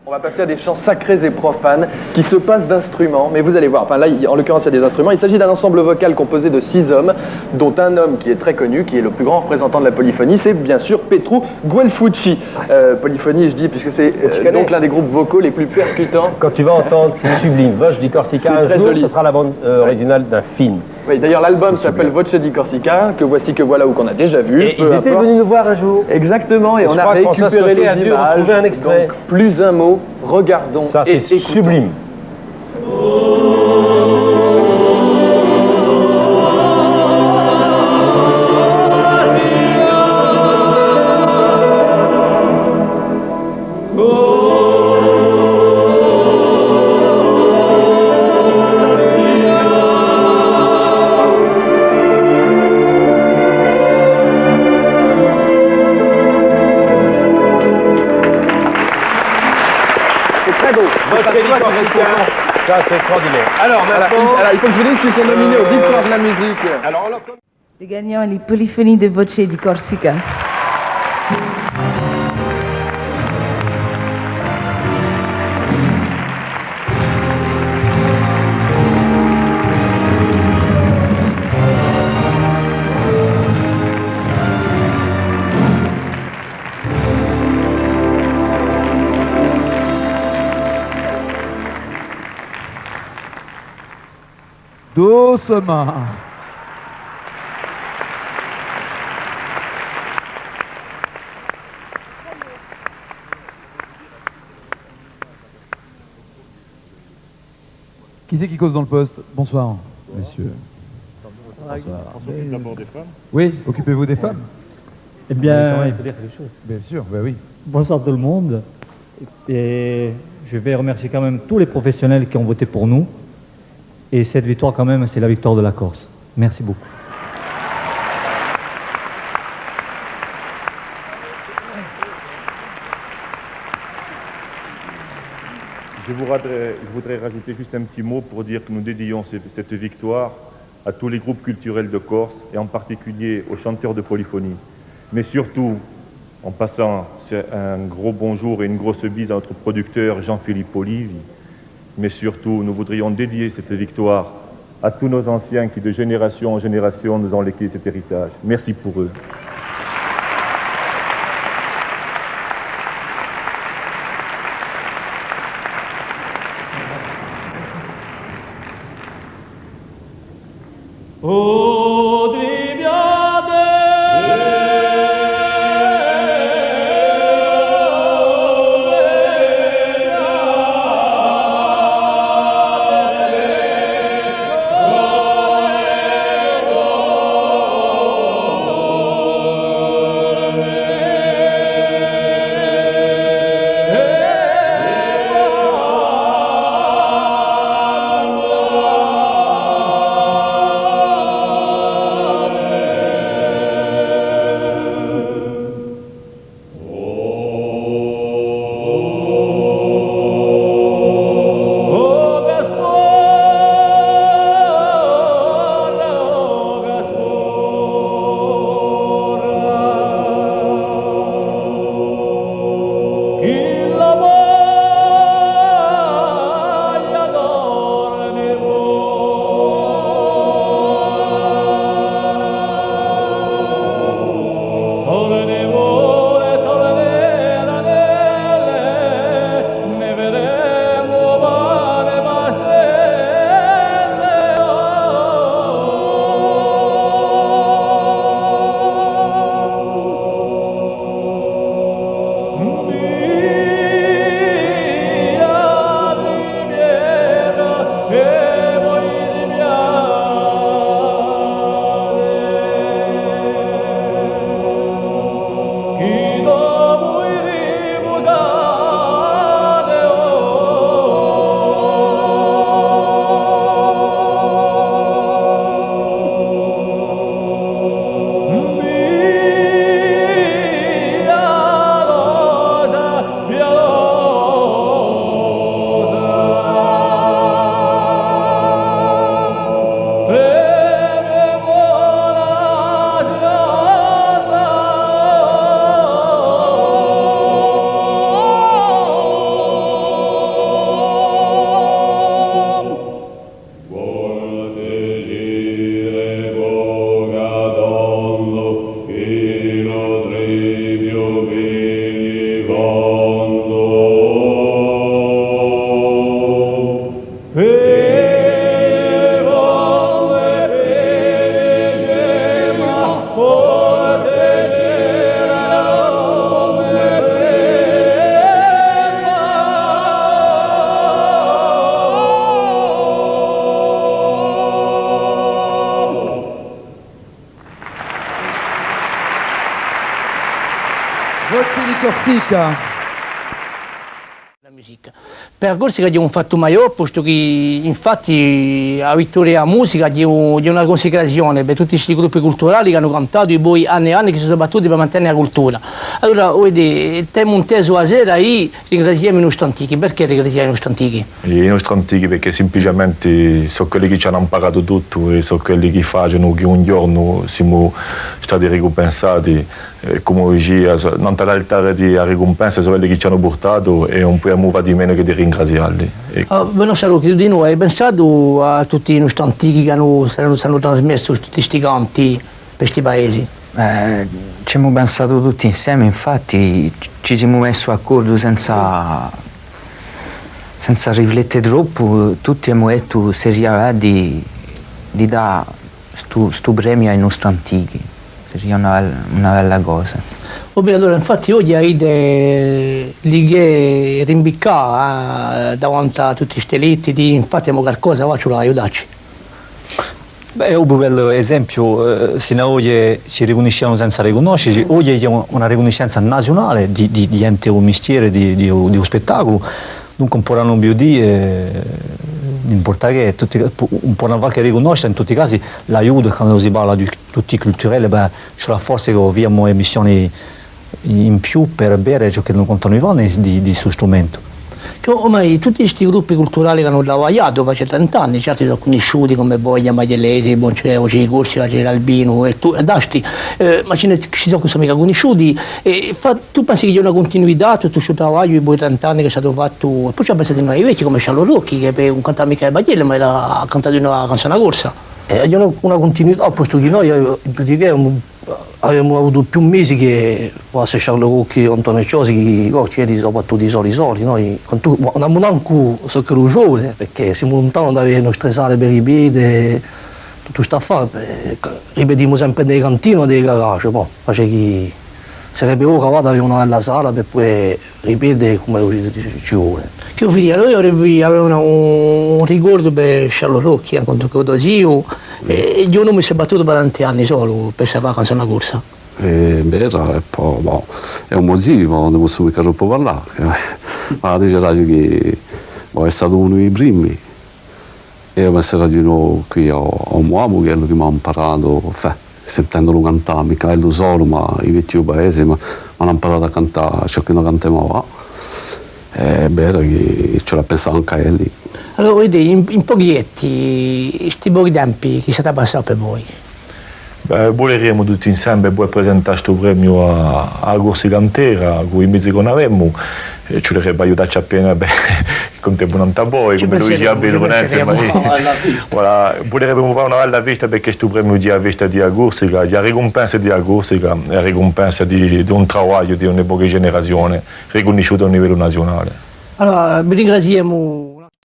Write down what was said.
On va passer à des chants sacrés et profanes qui se passent d'instruments, mais vous allez voir, enfin là en l'occurrence il y a des instruments, il s'agit d'un ensemble vocal composé de 6 hommes, dont un homme qui est très connu, qui est le plus grand représentant de la polyphonie, c'est bien sûr Petru Guelfucci. Polyphonie je dis puisque c'est donc l'un des groupes vocaux les plus percutants. Quand tu vas entendre, c'est sublime, Voce di Corsica, un jour ce sera la bande originale d'un film. Oui, d'ailleurs l'album s'appelle Voce di Corsica, que voici que voilà ou qu'on a déjà vu. Et ils étaient venus nous voir un jour. Exactement, et on a récupéré les images, un extrait. donc plus un mot, regardons ça, et écoutons. Sublime. Ça, c'est extraordinaire. Alors, il faut que je vous dise qu'ils sont nominés aux Victoires de la musique. Alors, le gagnant est les Polyphonies de Voce di Corsica. Doucement. Qui c'est qui cause dans le poste? Bonsoir, messieurs. Bonsoir. D'abord des femmes. Oui, occupez-vous des femmes. Eh bien, il faut dire quelque chose. Bien sûr, ben oui. Bonsoir tout le monde. Et je vais remercier quand même tous les professionnels qui ont voté pour nous. Et cette victoire quand même, c'est la victoire de la Corse. Merci beaucoup. Je voudrais rajouter juste un petit mot pour dire que nous dédions cette victoire à tous les groupes culturels de Corse et en particulier aux chanteurs de polyphonie. Mais surtout, en passant un gros bonjour et une grosse bise à notre producteur Jean-Philippe Olivi. Mais surtout, nous voudrions dédier cette victoire à tous nos anciens qui, de génération en génération, nous ont légué cet héritage. Merci pour eux. Corsica. Per Corsica abbiamo fatto maior, posto che infatti la vittoria musica è una consacrazione per tutti questi gruppi culturali che hanno cantato e poi anni e anni che si sono battuti per mantenere la cultura. Allora, temo un teso a sera e ringraziamo i nostri antichi. Perché ringraziamo i nostri antichi? I nostri antichi perché semplicemente sono quelli che ci hanno imparato tutto e sono quelli che fanno che un giorno siamo stati ricompensati. Come oggi, non l'altare di ricompensa sono quelli che ci hanno portato e non possiamo fare di meno che di ringraziarli. Buono saluto di noi, hai pensato a tutti i nostri antichi che hanno trasmesso tutti questi canti per questi paesi? Ci abbiamo pensato tutti insieme, infatti ci siamo messi d'accordo senza riflettere troppo, tutti abbiamo detto seria di dare questo premio ai nostri antichi, seria una bella cosa. Allora, infatti oggi avete lì rimbiccare davanti a tutti questi letti, infatti abbiamo qualcosa, faccio aiutarci. Beh, un bel esempio, se noi ci riconosciamo senza riconoscerci, oggi abbiamo una riconoscenza nazionale di ente o mestiere, di un spettacolo, dunque un po' non più l'importante è che un po' non va che riconoscere in tutti i casi l'aiuto quando si parla di tutti i culturali, beh, c'è la forza che abbiamo emissioni in più per bere ciò che non contano i vanni di questo strumento. Ormai tutti questi gruppi culturali che hanno lavorato fa 70 anni, certi sono conosciuti come Voglia, Maglielesi, Boncevo, Corsica, Albino e Asti, ma ci sono questi mica conosciuti. Tu pensi che c'è una continuità tutto questo lavoro di 30 anni che è stato fatto? Poi ci ha pensato noi vecchi come Sciallo Rocchi, che per un cantare mica Bagliele, ma era cantato in una canzone corsa. C'è una continuità, posto che noi in pratica abbiamo avuto più mesi che fosse Sciallo Rocchi, Antonio Ciosi, che sono battuti soli. Noi non abbiamo neanche soccorso, perché siamo lontani dalle nostre sale per ripetere, tutto questo affare. Ripetiamo sempre dei cantini o dei garage, che sarebbe ora vado avere una bella sala per poi ripetere come ci vuole. Che io avevo un ricordo per Sciallo Rocchi, quando ho zio, e io non mi sono battuto per tanti anni solo per sapere quando sono una corsa. È un motivo, non posso mica troppo parlare. Ma dice che è stato uno dei primi. E ho messo qui a un uomo che mi ha imparato, sentendolo cantare, mica lo solo, ma i vecchi paesi, ma mi hanno imparato a cantare ciò che non cantavamo. È vero che ce l'ha pensato anche a lui. Allora, vedete, in pochietti, questi pochi tempi, chi siete passato per voi? Voleremo tutti insieme poi presentare questo premio a Corsica intera, con i mezzi che avremo. Ci dovrebbe aiutarci appena con tempo non sta poi, come lui diceva voleremo fare una bella festa perché questo premio di festa di Corsica, di ricompensa di Corsica, la ricompensa di un lavoro di un'epoca generazione riconosciuto a livello nazionale. Allora, vi ringraziamo.